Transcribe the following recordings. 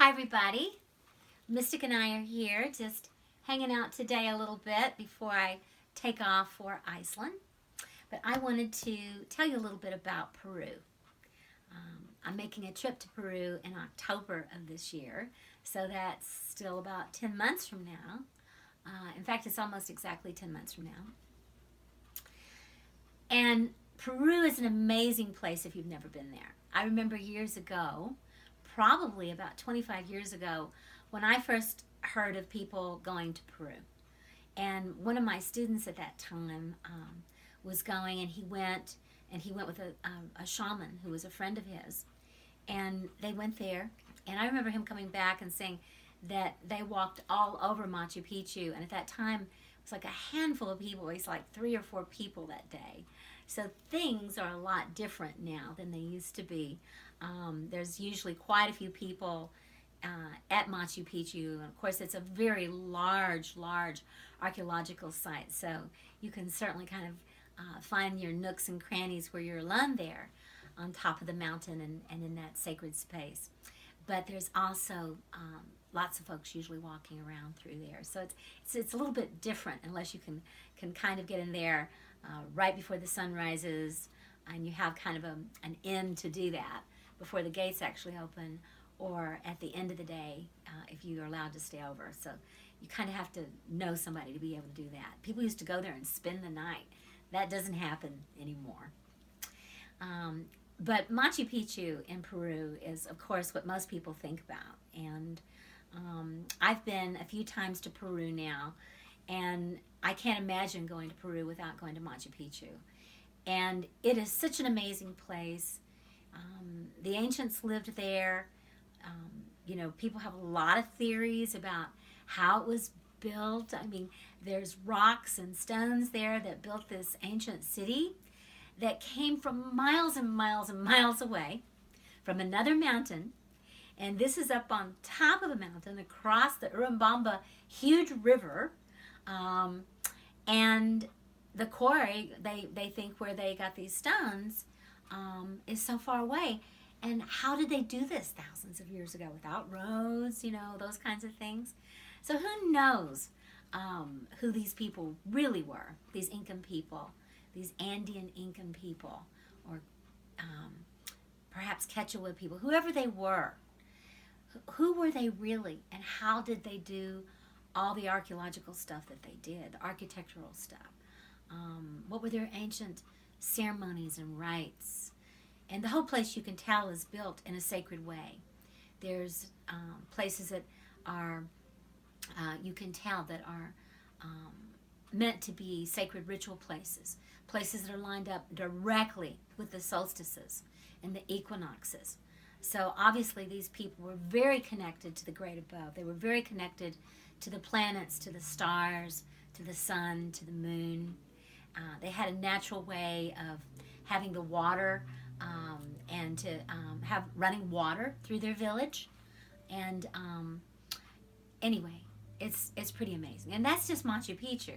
Hi everybody, Mystic and I are here just hanging out today a little bit before I take off for Iceland. But I wanted to tell you a little bit about Peru. I'm making a trip to Peru in October of this year, so that's still about 10 months from now. In fact, it's almost exactly 10 months from now. And Peru is an amazing place if you've never been there. I remember years ago, probably about 25 years ago, when I first heard of people going to Peru. And one of my students at that time was going, and he went with a shaman who was a friend of his. And they went there, and I remember him coming back and saying that they walked all over Machu Picchu, and at that time it was like a handful of people. It was like 3 or 4 people that day. So things are a lot different now than they used to be. There's usually quite a few people at Machu Picchu. And of course, it's a very large archaeological site. So you can certainly kind of find your nooks and crannies where you're alone there on top of the mountain and in that sacred space. But there's also lots of folks usually walking around through there. So it's a little bit different unless you can kind of get in there right before the sun rises, and you have kind of an end to do that before the gates actually open, or at the end of the day if you are allowed to stay over. So you kind of have to know somebody to be able to do that. People used to go there and spend the night. That doesn't happen anymore. But Machu Picchu in Peru is, of course, what most people think about. And I've been a few times to Peru now, and I can't imagine going to Peru without going to Machu Picchu. And it is such an amazing place. The ancients lived there. People have a lot of theories about how it was built. I mean, there's rocks and stones there that built this ancient city that came from miles and miles and miles away from another mountain. And this is up on top of a mountain across the Urubamba huge river. And the quarry, they think where they got these stones is so far away. And how did they do this thousands of years ago without roads, those kinds of things? So who knows who these people really were, these Incan people, these Andean Incan people, or perhaps Quechua people, whoever they were. Who were they really, and how did they do all the archaeological stuff that they did, the architectural stuff? What were their ancient ceremonies and rites? And the whole place, you can tell, is built in a sacred way. There's places that are, you can tell, that are meant to be sacred ritual places. Places that are lined up directly with the solstices and the equinoxes. So obviously these people were very connected to the great above. They were very connected to the planets, to the stars, to the sun, to the moon. They had a natural way of having the water and to have running water through their village. And anyway, it's pretty amazing. And that's just Machu Picchu.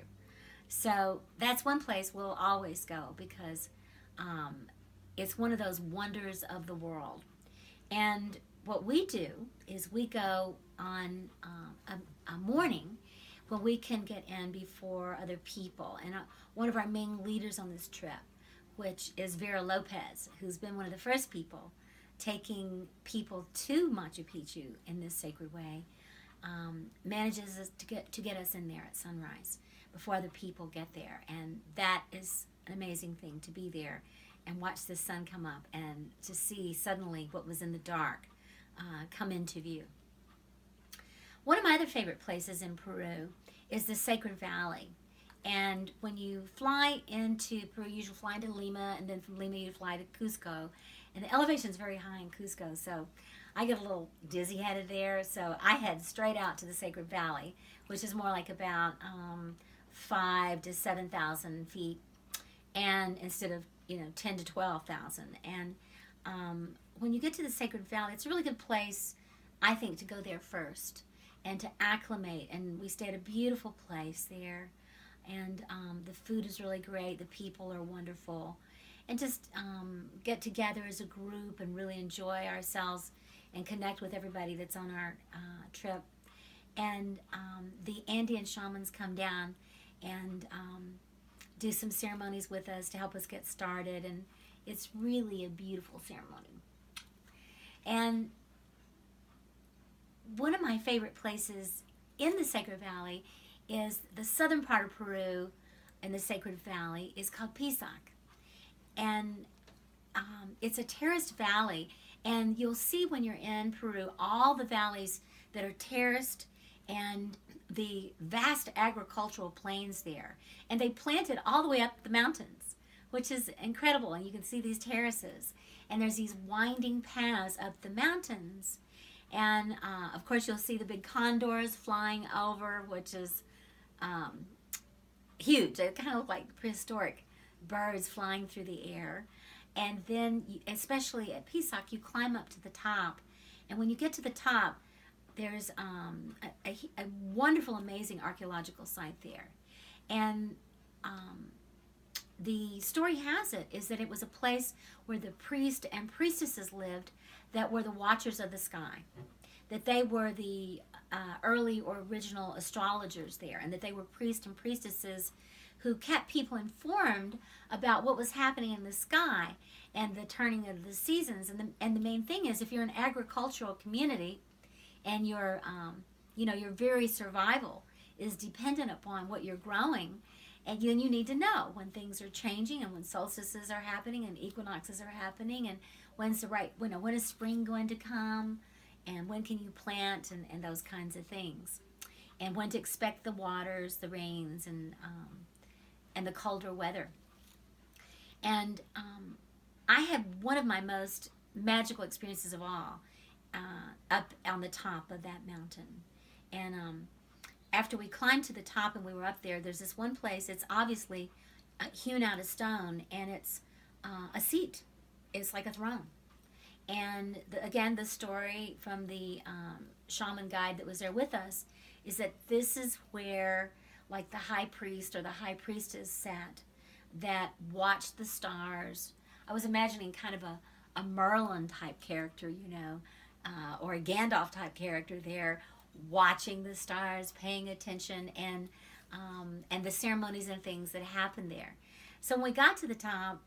So that's one place we'll always go because it's one of those wonders of the world. And what we do is we go on a morning when we can get in before other people. And one of our main leaders on this trip, which is Vera Lopez, who's been one of the first people taking people to Machu Picchu in this sacred way, manages to get us in there at sunrise before other people get there. And that is an amazing thing, to be there and watch the sun come up and to see suddenly what was in the dark come into view. One of my other favorite places in Peru is the Sacred Valley. And when you fly into Peru, you usually fly into Lima, and then from Lima you fly to Cusco. And the elevation is very high in Cusco, so I get a little dizzy-headed there. So I head straight out to the Sacred Valley, which is more like about 5,000 to 7,000 feet, and instead of 10 to 12,000. And when you get to the Sacred Valley, it's a really good place, I think, to go there first and to acclimate. And we stay at a beautiful place there, and the food is really great. The people are wonderful, and just get together as a group and really enjoy ourselves and connect with everybody that's on our trip. And the Andean shamans come down and do some ceremonies with us to help us get started. And it's really a beautiful ceremony. And one of my favorite places in the Sacred Valley is the southern part of Peru, in the Sacred Valley, is called Pisac. And it's a terraced valley. And you'll see when you're in Peru all the valleys that are terraced and the vast agricultural plains there. And they planted all the way up the mountains, which is incredible. And you can see these terraces. And there's these winding paths up the mountains. And, of course, you'll see the big condors flying over, which is huge. They kind of look like prehistoric birds flying through the air. And then, especially at Pisac, you climb up to the top. And when you get to the top, there's a wonderful, amazing archaeological site there. And the story has it is that it was a place where the priests and priestesses lived that were the watchers of the sky, that they were the early or original astrologers there, and that they were priests and priestesses who kept people informed about what was happening in the sky and the turning of the seasons. And the main thing is, if you're an agricultural community and your very survival is dependent upon what you're growing, and then you need to know when things are changing and when solstices are happening and equinoxes are happening, and when is spring going to come, and when can you plant, and those kinds of things, and when to expect the waters, the rains, and the colder weather. And I had one of my most magical experiences of all up on the top of that mountain. And after we climbed to the top and we were up there, there's this one place. It's obviously hewn out of stone, and it's a seat. It's like a throne. And again, the story from the shaman guide that was there with us is that this is where, like, the high priest or the high priestess sat that watched the stars. I was imagining kind of a Merlin type character, or a Gandalf type character there, watching the stars, paying attention, and the ceremonies and things that happened there. So when we got to the top,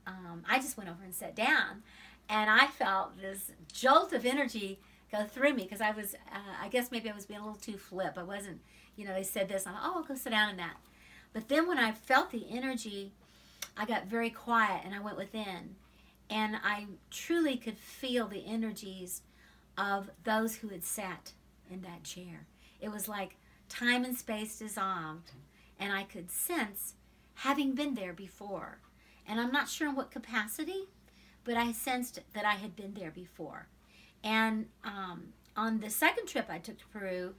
I just went over and sat down, and I felt this jolt of energy go through me, because I was, I guess maybe I was being a little too flip. I wasn't, they said this, I'm like, oh, I'll go sit down in that. But then when I felt the energy, I got very quiet and I went within, and I truly could feel the energies of those who had sat in that chair. It was like time and space dissolved, and I could sense having been there before. And I'm not sure in what capacity, but I sensed that I had been there before. And on the second trip I took to Peru,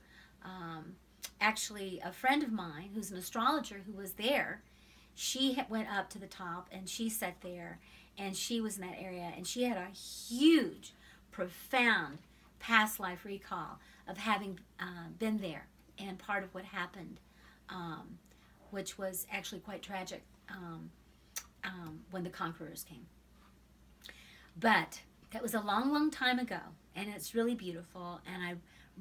actually a friend of mine who's an astrologer who was there, she went up to the top and she sat there, and she was in that area, and she had a huge, profound past life recall of having been there and part of what happened, which was actually quite tragic when the conquerors came. But that was a long, long time ago, and it's really beautiful, and I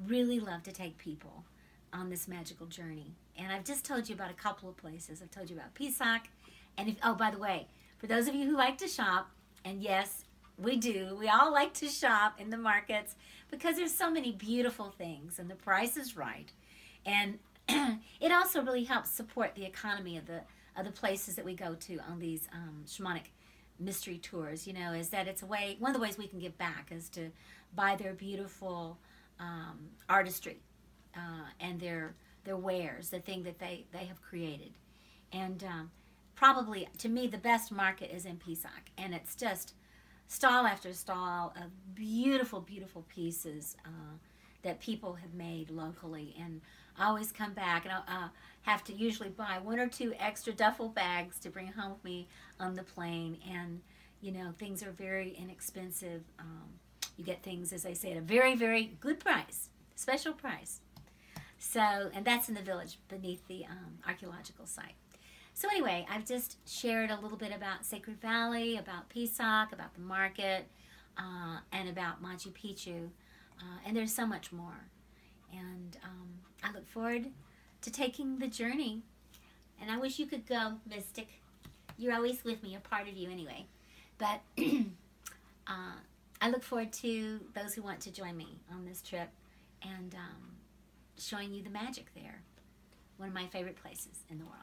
really love to take people on this magical journey. And I've just told you about a couple of places. I've told you about Pisac, and by the way, for those of you who like to shop, and yes, we do, we all like to shop in the markets because there's so many beautiful things, and the price is right, and it also really helps support the economy of the places that we go to on these shamanic mystery tours. Is that it's one of the ways we can give back is to buy their beautiful artistry and their wares, the thing that they have created. And probably, to me, the best market is in Pisac, and it's just stall after stall of beautiful, beautiful pieces that people have made locally. And I always come back, and I have to usually buy 1 or 2 extra duffel bags to bring home with me on the plane. And things are very inexpensive. You get things, as I say, at a very, very good price, special price. So, and that's in the village beneath the archaeological site. So anyway, I've just shared a little bit about Sacred Valley, about Pisac, about the market, and about Machu Picchu. And there's so much more. And I look forward to taking the journey. And I wish you could go, Mystic. You're always with me, a part of you anyway. But I look forward to those who want to join me on this trip and showing you the magic there. One of my favorite places in the world.